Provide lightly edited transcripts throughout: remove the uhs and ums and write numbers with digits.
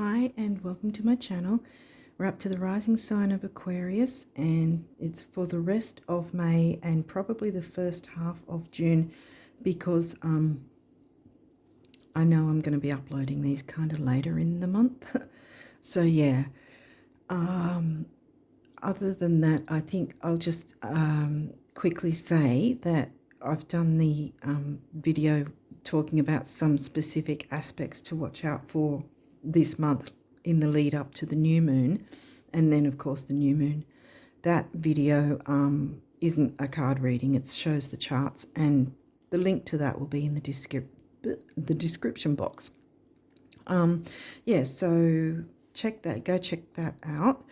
Hi and welcome to my channel. We're up to the rising sign of Aquarius and it's for the rest of May and probably the first half of June because I know I'm going to be uploading these kind of later in the month. So yeah, other than that, I think I'll just quickly say that I've done the video talking about some specific aspects to watch out for this month in the lead up to the new moon, and then of course the new moon. That video isn't a card reading, it shows the charts, and the link to that will be in the description box. Yeah, so go check that out.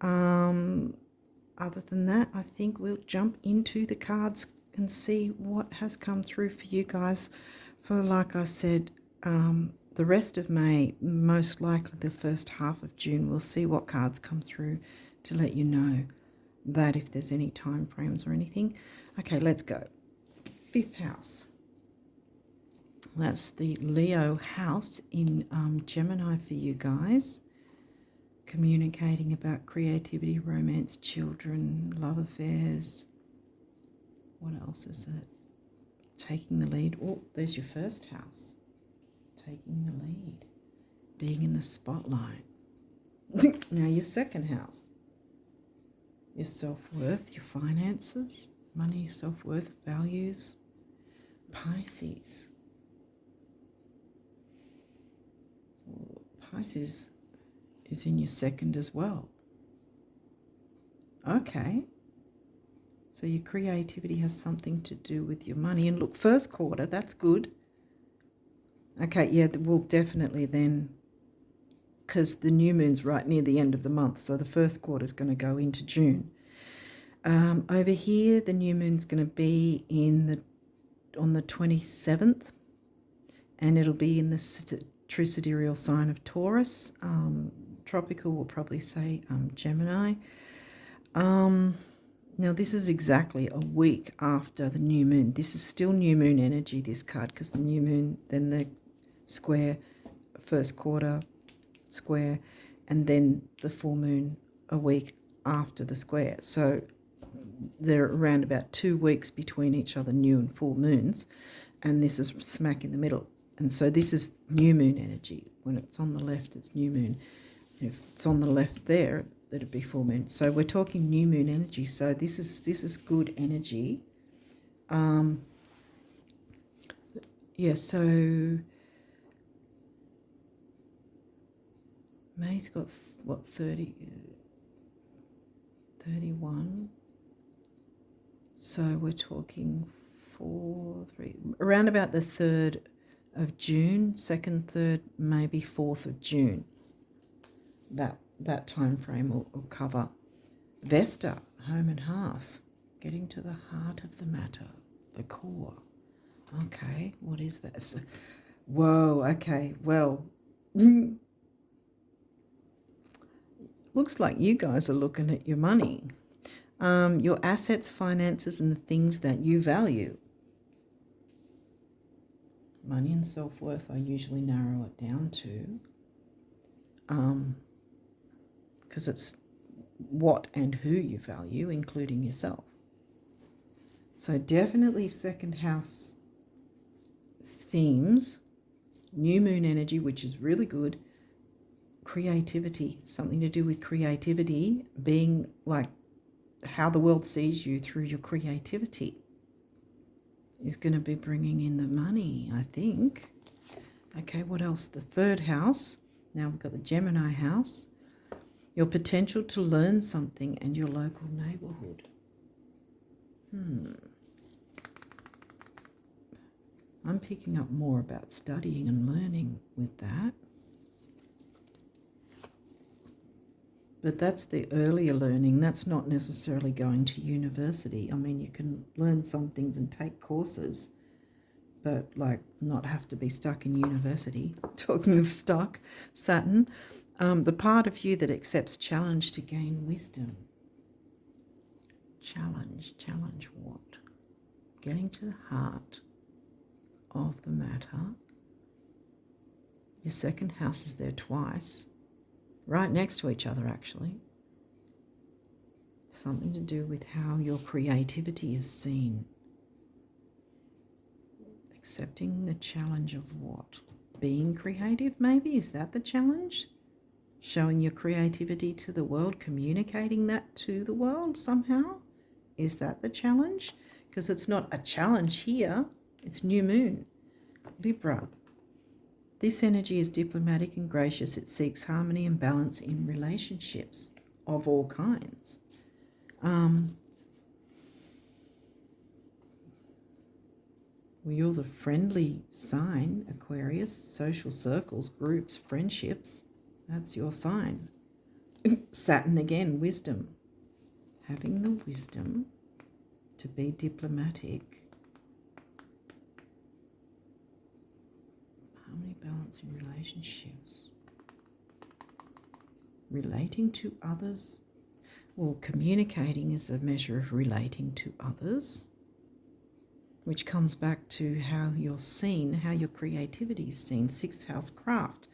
Other than that, I think we'll jump into the cards and see what has come through for you guys for, like I said, the rest of May, most likely the first half of June. We'll see what cards come through to let you know that if there's any time frames or anything. Okay, let's go. Fifth house. That's the Leo house in Gemini for you guys. Communicating about creativity, romance, children, love affairs. What else is it? Taking the lead. Oh, there's your first house. Taking the lead. Being in the spotlight. Now your second house. Your self-worth, your finances, money, self-worth, values. Pisces. Oh, Pisces is in your second as well. Okay. So your creativity has something to do with your money. And look, first quarter, that's good. Okay, yeah, well, definitely then, because the new moon's right near the end of the month, so the first quarter is going to go into June. Over here, the new moon's going to be on the 27th, and it'll be in the True Sidereal sign of Taurus. Tropical will probably say Gemini. Now, this is exactly a week after the new moon. This is still new moon energy, this card, because the new moon, then the square, first quarter square, and then the full moon a week after the square. So they're around about 2 weeks between each other, new and full moons, and this is smack in the middle. And so this is new moon energy. When it's on the left, it's new moon. If it's on the left there, it'd be full moon. So we're talking new moon energy. So this is good energy. Yeah, so May's got, what, 31. So we're talking around about the 3rd of June, 2nd, 3rd, maybe 4th of June. That time frame will cover. Vesta, home and hearth, getting to the heart of the matter, the core. Okay, what is that? So, whoa, okay, well, looks like you guys are looking at your money, your assets, finances, and the things that you value. Money and self-worth, I usually narrow it down to, because it's what and who you value, including yourself. So definitely second house themes, new moon energy, which is really good. Creativity, something to do with creativity, being like how the world sees you through your creativity is going to be bringing in the money, I think. Okay, what else? The third house. Now we've got the Gemini house. Your potential to learn something and your local neighborhood. I'm picking up more about studying and learning with that. But that's the earlier learning. That's not necessarily going to university. I mean, you can learn some things and take courses, but like not have to be stuck in university. Talking of stuck, Saturn, the part of you that accepts challenge to gain wisdom. Challenge what? Getting to the heart of the matter. Your second house is there twice. right next to each other actually. Something to do with how your creativity is seen. Accepting the challenge of what? Being creative, maybe? Is that the challenge? Showing your creativity to the world, communicating that to the world somehow? Is that the challenge? Because it's not a challenge here, it's new moon. Libra. This energy is diplomatic and gracious. It seeks harmony and balance in relationships of all kinds. Well, you're the friendly sign, Aquarius. Social circles, groups, friendships. That's your sign. Saturn again, wisdom. Having the wisdom to be diplomatic. Harmony, balance in relationships. Relating to others. Well, communicating is a measure of relating to others, which comes back to how you're seen, how your creativity is seen. Sixth house craft.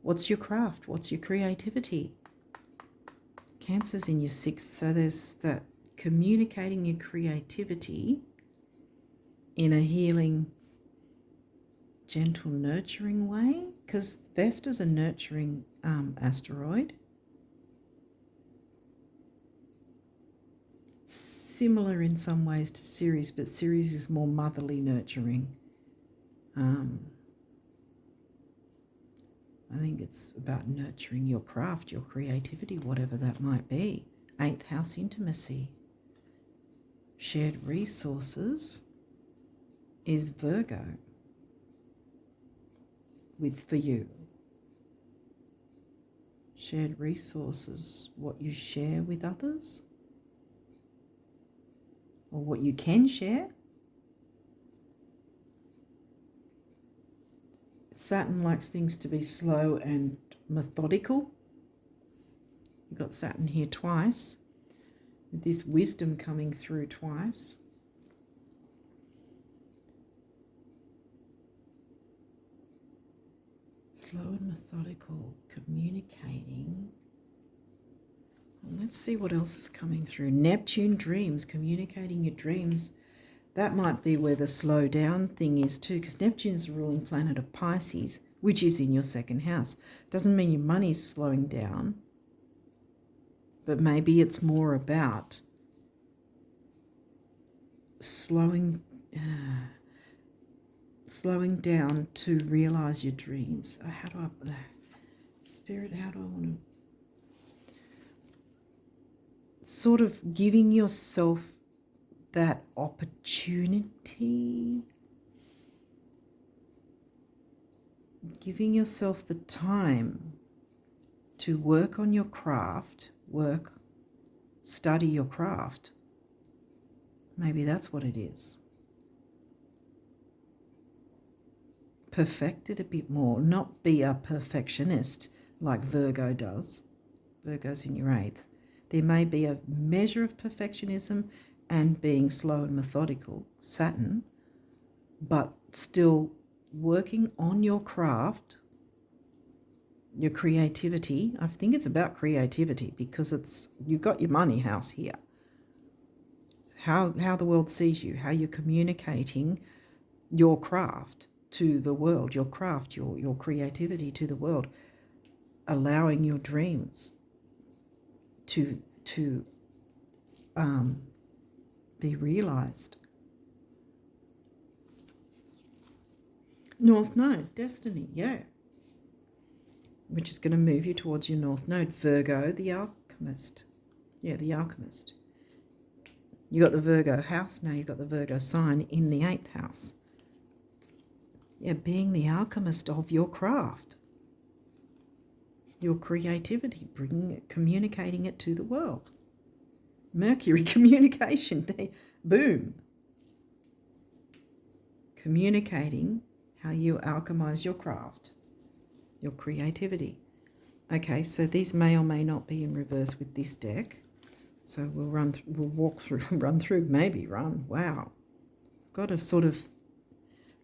What's your craft? What's your creativity? Cancer's in your sixth, so there's that communicating your creativity in a healing, gentle, nurturing way, because Vesta's a nurturing asteroid. Similar in some ways to Ceres, but Ceres is more motherly, nurturing. I think it's about nurturing your craft, your creativity, whatever that might be. Eighth house, intimacy. Shared resources is Virgo for you. Shared resources, what you share with others, or what you can share. Saturn likes things to be slow and methodical. You've got Saturn here twice, with this wisdom coming through twice. Slow and methodical, communicating. Well, let's see what else is coming through. Neptune dreams, communicating your dreams. That might be where the slow down thing is too, because Neptune's the ruling planet of Pisces, which is in your second house. Doesn't mean your money's slowing down, but maybe it's more about slowing down to realize your dreams. How do I, Spirit, how do I want to, sort of giving yourself that opportunity, giving yourself the time to work on your craft, study your craft. Maybe that's what it is. Perfect it a bit more, not be a perfectionist like Virgo does. Virgo's in your eighth. There may be a measure of perfectionism and being slow and methodical, Saturn, but still working on your craft, your creativity. I think it's about creativity because you've got your money house here. How the world sees you, how you're communicating your craft to the world, your craft, your creativity to the world, allowing your dreams to be realized. North Node, destiny, yeah. Which is going to move you towards your North Node. Virgo, the alchemist. Yeah, the alchemist. You got the Virgo house, now you've got the Virgo sign in the 8th house. Yeah, being the alchemist of your craft. Your creativity, communicating it to the world. Mercury, communication, boom. Communicating how you alchemize your craft, your creativity. Okay, so these may or may not be in reverse with this deck. So we'll walk through, wow. I've got a sort of,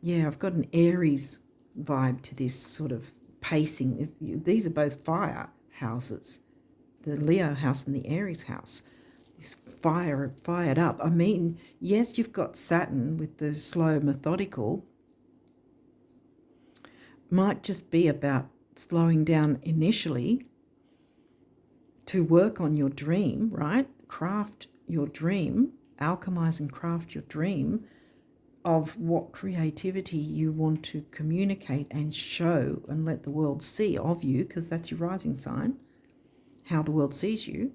I've got an Aries vibe to this sort of pacing. These are both fire, houses, the Leo house and the Aries house. This fired up. I mean, yes, you've got Saturn with the slow, methodical. Might just be about slowing down initially to work on your dream, right? Craft your dream, alchemize and craft your dream of what creativity you want to communicate and show and let the world see of you, because that's your rising sign, how the world sees you,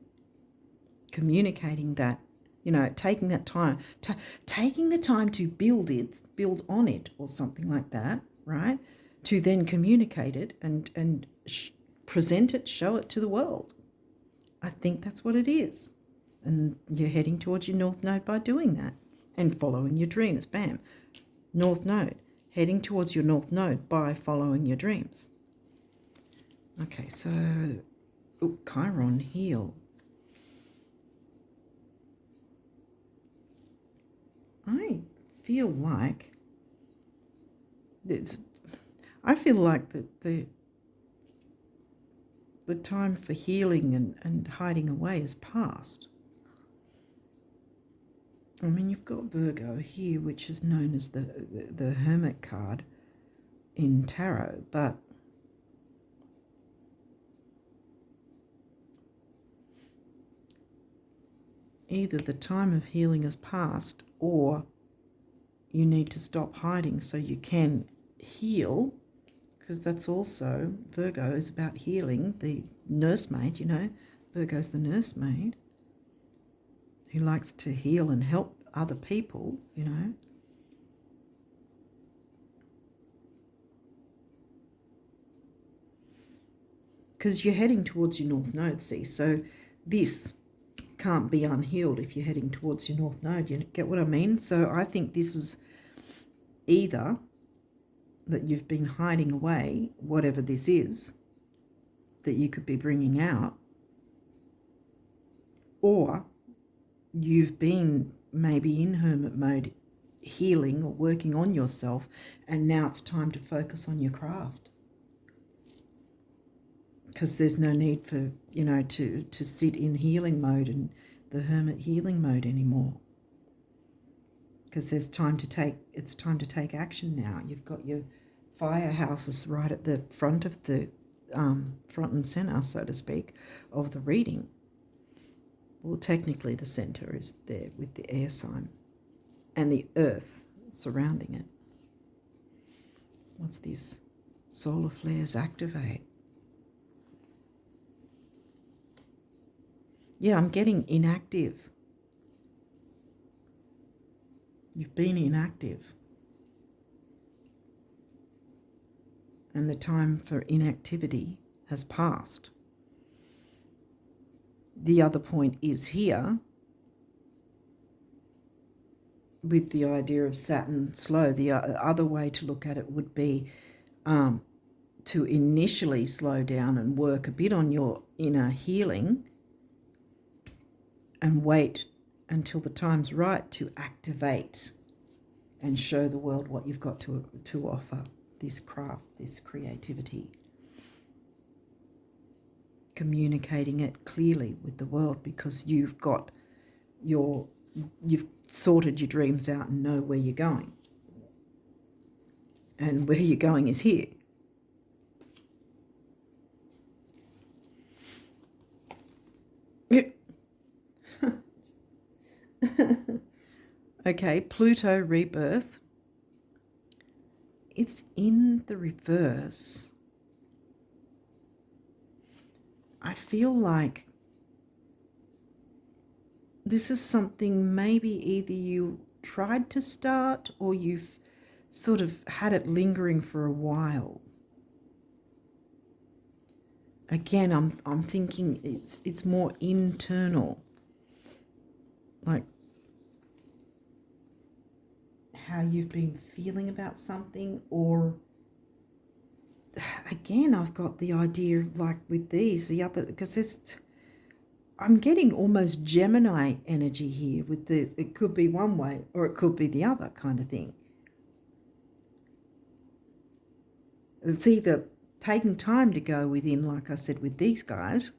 communicating that, taking that time, taking the time to build on it or something like that, right? To then communicate it and present it, show it to the world. I think that's what it is. And you're heading towards your North Node by doing that and following your dreams. Bam. North Node. Heading towards your North Node by following your dreams. Okay, so Chiron, heal. I feel like the time for healing and hiding away is past. I mean, you've got Virgo here, which is known as the Hermit card in tarot, but either the time of healing is past or you need to stop hiding so you can heal, because that's also, Virgo is about healing, the nursemaid, Virgo's the nursemaid who likes to heal and help other people, because you're heading towards your North Node, see, so this can't be unhealed if you're heading towards your North Node. You get what I mean? So I think this is either that you've been hiding away, whatever this is, that you could be bringing out, or you've been maybe in hermit mode healing or working on yourself, and now it's time to focus on your craft. Because there's no need for, to sit in healing mode and the hermit healing mode anymore. Because it's time to take action now. You've got your fire houses right at the front of the front and center, so to speak, of the reading. Well, technically the center is there with the air sign and the earth surrounding it. What's this? Solar flares activate. Yeah, I'm getting inactive. You've been inactive. And the time for inactivity has passed. The other point is here, with the idea of Saturn slow, the other way to look at it would be to initially slow down and work a bit on your inner healing and wait until the time's right to activate and show the world what you've got to offer, this craft, this creativity. Communicating it clearly with the world, because you've sorted your dreams out and know where you're going. And where you're going is here. Okay, Pluto rebirth. It's in the reverse. I feel like this is something maybe either you tried to start or you've sort of had it lingering for a while. Again, I'm thinking it's more internal, like how you've been feeling about something, or again, I've got the idea like with these, the other, because I'm getting almost Gemini energy here with it could be one way or it could be the other kind of thing. It's either taking time to go within, like I said, with these guys.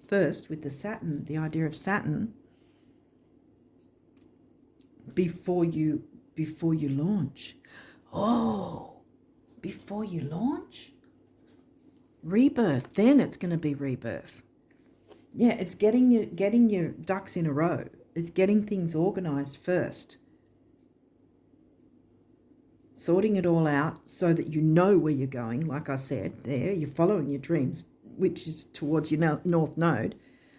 First, with the Saturn, the idea of Saturn, before you launch. Oh, before you launch? Rebirth. Then it's going to be rebirth. Yeah, it's getting your ducks in a row. It's getting things organized first. Sorting it all out so that you know where you're going. Like I said, there, you're following your dreams, which is towards your north node.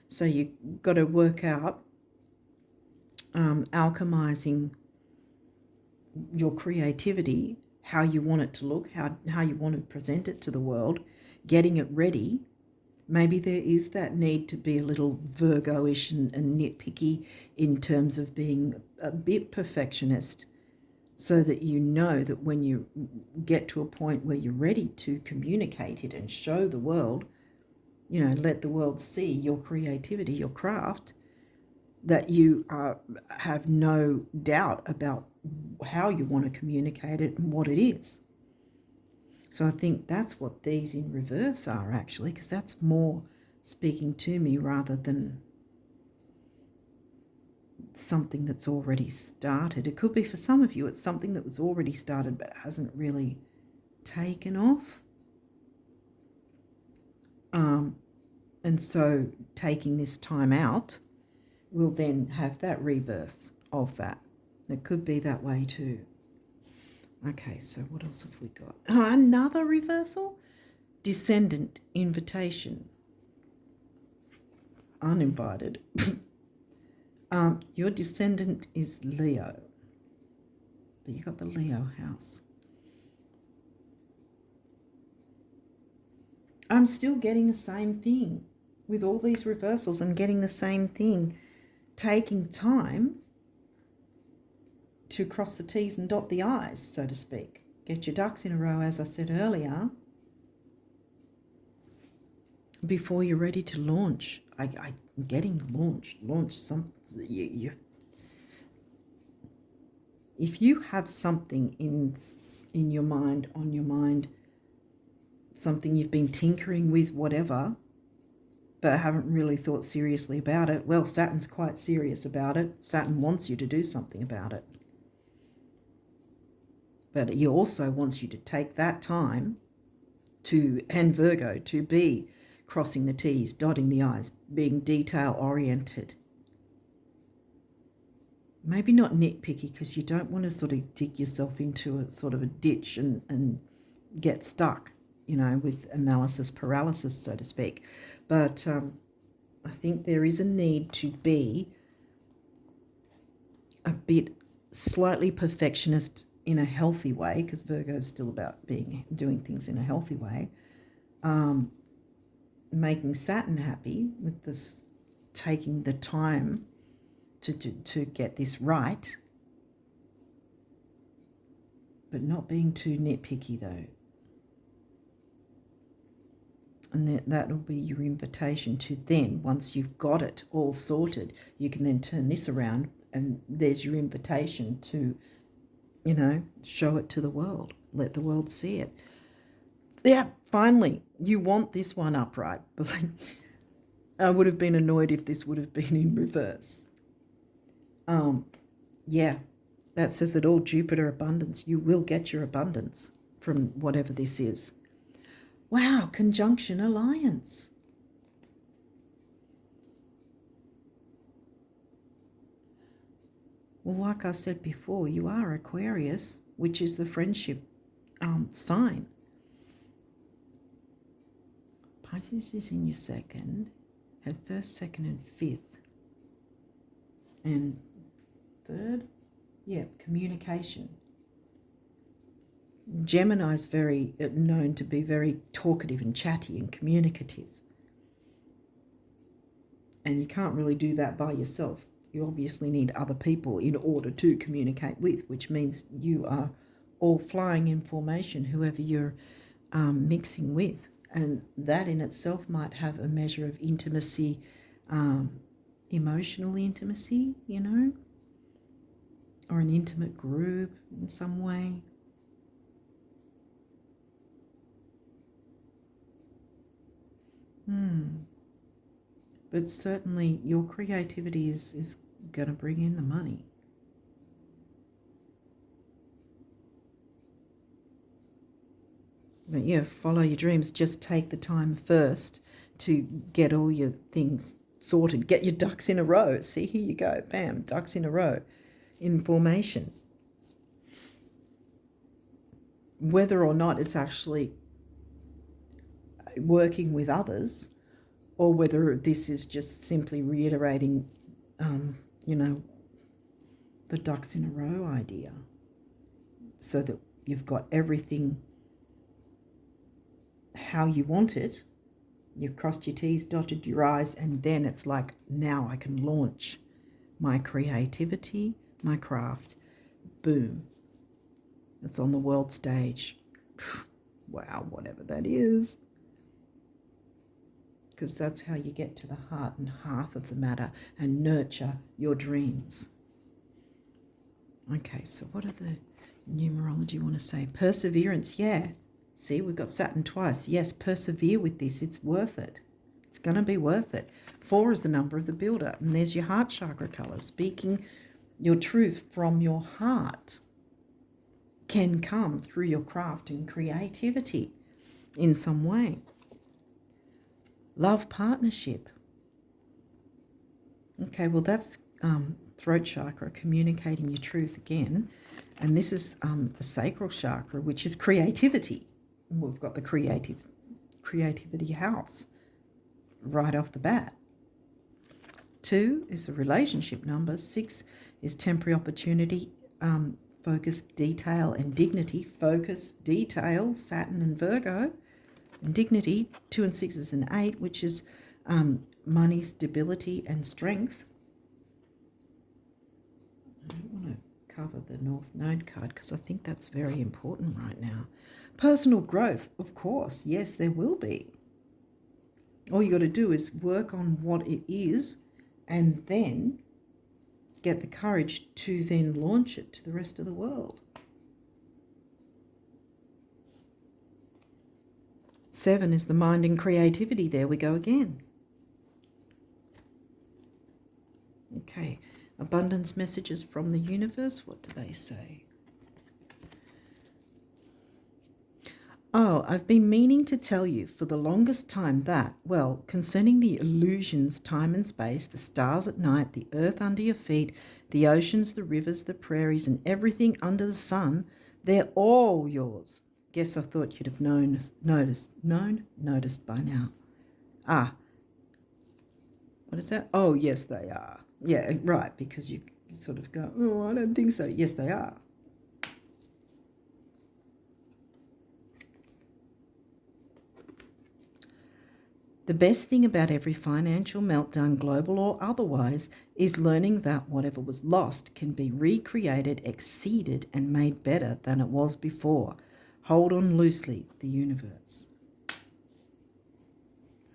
So you've got to work out alchemizing your creativity, how you want it to look, how you want to present it to the world, getting it ready. Maybe there is that need to be a little Virgo-ish and nitpicky in terms of being a bit perfectionist, so that you know that when you get to a point where you're ready to communicate it and show the world, let the world see your creativity, your craft, that you have no doubt about how you want to communicate it and what it is. So I think that's what these in reverse are, actually, because that's more speaking to me rather than something that's already started. It could be for some of you it's something that was already started but hasn't really taken off. And so taking this time out will then have that rebirth of that. It could be that way too. Okay, so what else have we got? Oh, another reversal? Descendant invitation. Uninvited. Your descendant is Leo. But you got the Leo house. I'm still getting the same thing. With all these reversals, I'm getting the same thing. Taking time to cross the T's and dot the I's, so to speak. Get your ducks in a row, as I said earlier, before you're ready to launch. I'm getting launch something. If you have something in your mind, on your mind, something you've been tinkering with, whatever, but haven't really thought seriously about it, well, Saturn's quite serious about it. Saturn wants you to do something about it. But he also wants you to take that time and Virgo, to be crossing the T's, dotting the I's, being detail-oriented. Maybe not nitpicky, because you don't want to sort of dig yourself into a sort of a ditch and get stuck, with analysis paralysis, so to speak. But I think there is a need to be a bit slightly perfectionist in a healthy way, because Virgo is still about doing things in a healthy way. Making Saturn happy with this, taking the time to get this right, but not being too nitpicky though. And that will be your invitation to then, once you've got it all sorted, you can then turn this around and there's your invitation to, show it to the world, let the world see it. Yeah, finally, you want this one upright. I would have been annoyed if this would have been in reverse. Yeah, that says it all. Jupiter abundance. You will get your abundance from whatever this is. Wow, conjunction alliance. Well, like I said before, you are Aquarius, which is the friendship sign. Pisces is in your second, had first, second, and fifth. And third, communication. Gemini is very known to be very talkative and chatty and communicative. And you can't really do that by yourself. You obviously need other people in order to communicate with, which means you are all flying in formation, whoever you're mixing with. And that in itself might have a measure of intimacy, emotional intimacy, or an intimate group in some way. But certainly your creativity is going to bring in the money. But yeah, follow your dreams. Just take the time first to get all your things sorted. Get your ducks in a row. See, here you go. Bam, ducks in a row in formation. Whether or not it's actually working with others, or whether this is just simply reiterating, the ducks in a row idea, so that you've got everything how you want it. You've crossed your T's, dotted your I's, and then it's like, now I can launch my creativity, my craft. Boom. It's on the world stage. Wow, whatever that is. Because that's how you get to the heart and hearth of the matter and nurture your dreams. Okay, so what are the numerology want to say? Perseverance, yeah. See, we've got Saturn twice. Yes, persevere with this. It's worth it. It's going to be worth it. 4 is the number of the builder. And there's your heart chakra color. Speaking your truth from your heart can come through your craft and creativity in some way. Love partnership. Okay, well, that's throat chakra, communicating your truth again. And this is the sacral chakra, which is creativity. We've got the creativity house right off the bat. 2 is a relationship number. 6 is temporary opportunity, focus, detail, and dignity. Focus, detail, Saturn and Virgo. And dignity. 2 and 6 is an 8, which is money, stability, and strength. I don't want to cover the North Node card because I think that's very important right now. Personal growth, of course. Yes, there will be. All you got to do is work on what it is and then get the courage to then launch it to the rest of the world. 7 is the mind and creativity. There we go again. Okay, abundance messages from the universe. What do they say? Oh, I've been meaning to tell you for the longest time that, well, concerning the illusions, time and space, the stars at night, the earth under your feet, the oceans, the rivers, the prairies, and everything under the sun, they're all yours. Guess I thought you'd have noticed by now. Ah, what is that? Oh, yes, they are. Yeah, right, because you sort of go, oh, I don't think so. Yes, they are. The best thing about every financial meltdown, global or otherwise, is learning that whatever was lost can be recreated, exceeded, and made better than it was before. Hold on loosely, the universe.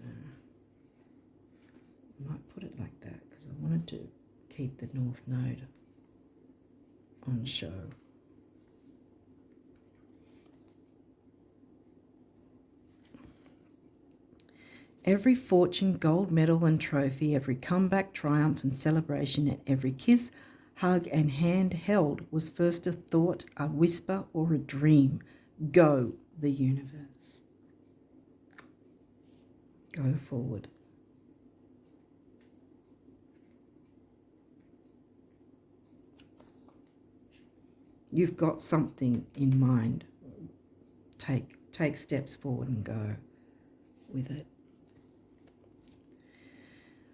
I might put it like that because I wanted to keep the North Node on show. Every fortune, gold medal and trophy, every comeback, triumph and celebration, and every kiss, hug and hand held was first a thought, a whisper, or a dream. Go, the universe. Go forward. You've got something in mind. Take steps forward and go with it.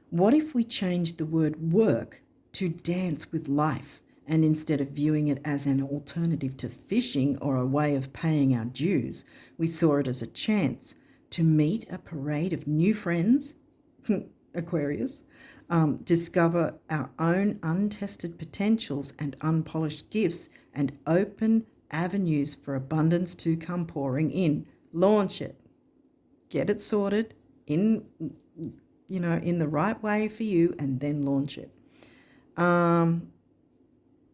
What if we changed the word work to dance with life, and instead of viewing it as an alternative to fishing or a way of paying our dues, we saw it as a chance to meet a parade of new friends, Aquarius, discover our own untested potentials and unpolished gifts, and open avenues for abundance to come pouring in. Launch it. Get it sorted in the right way for you, and then launch it.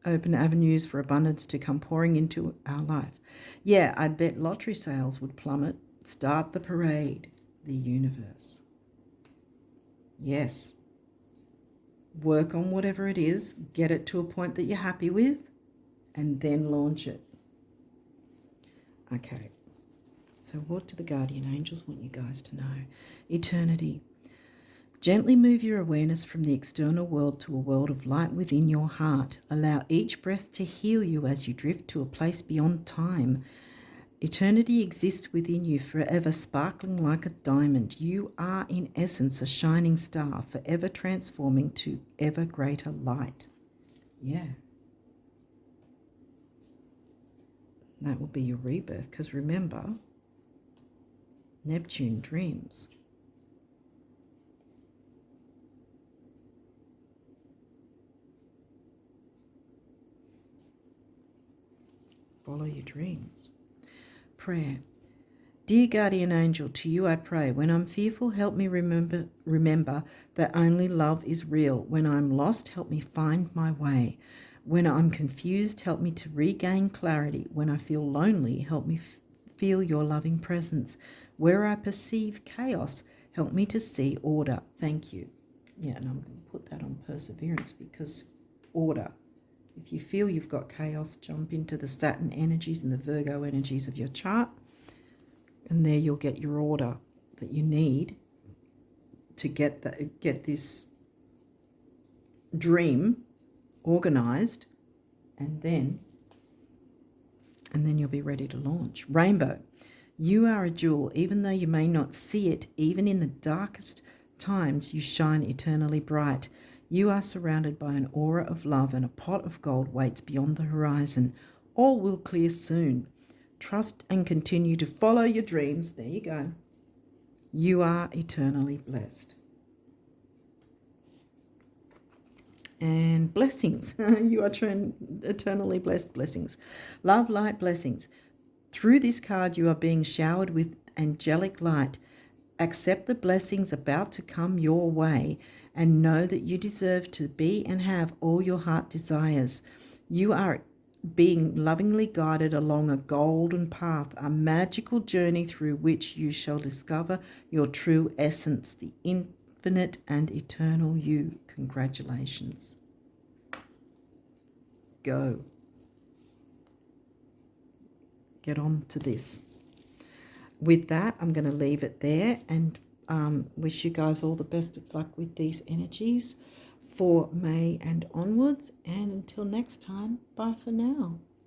Open avenues for abundance to come pouring into our life. Yeah, I'd bet lottery sales would plummet. Start the parade, the universe. Yes. Work on whatever it is, get it to a point that you're happy with, and then launch it. Okay. So what do the guardian angels want you guys to know? Eternity. Gently move your awareness from the external world to a world of light within your heart. Allow each breath to heal you as you drift to a place beyond time. Eternity exists within you, forever sparkling like a diamond. You are, in essence, a shining star, forever transforming to ever greater light. Yeah. That will be your rebirth, because remember, Neptune dreams. Follow your dreams. Prayer. Dear guardian angel, to you I pray. When I'm fearful, help me remember that only love is real. When I'm lost, help me find my way. When I'm confused, help me to regain clarity. When I feel lonely, help me feel your loving presence. Where I perceive chaos, help me to see order. Thank you. Yeah, and I'm going to put that on perseverance, because order. If you feel you've got chaos, jump into the Saturn energies and the Virgo energies of your chart, and there you'll get your order that you need to get this dream organized, and then you'll be ready to launch. Rainbow. You are a jewel. Even though you may not see it, even in the darkest times, you shine eternally bright. You are surrounded by an aura of love, and a pot of gold waits beyond the horizon. All will clear soon. Trust and continue to follow your dreams. There you go. You are eternally blessed. And blessings. You are eternally blessed. Blessings. Love, light, blessings. Through this card, you are being showered with angelic light. Accept the blessings about to come your way, and know that you deserve to be and have all your heart desires. You are being lovingly guided along a golden path, a magical journey through which you shall discover your true essence, the infinite and eternal you. Congratulations. Go. Get on to this. With that, I'm going to leave it there, and wish you guys all the best of luck with these energies for May and onwards. And until next time, bye for now.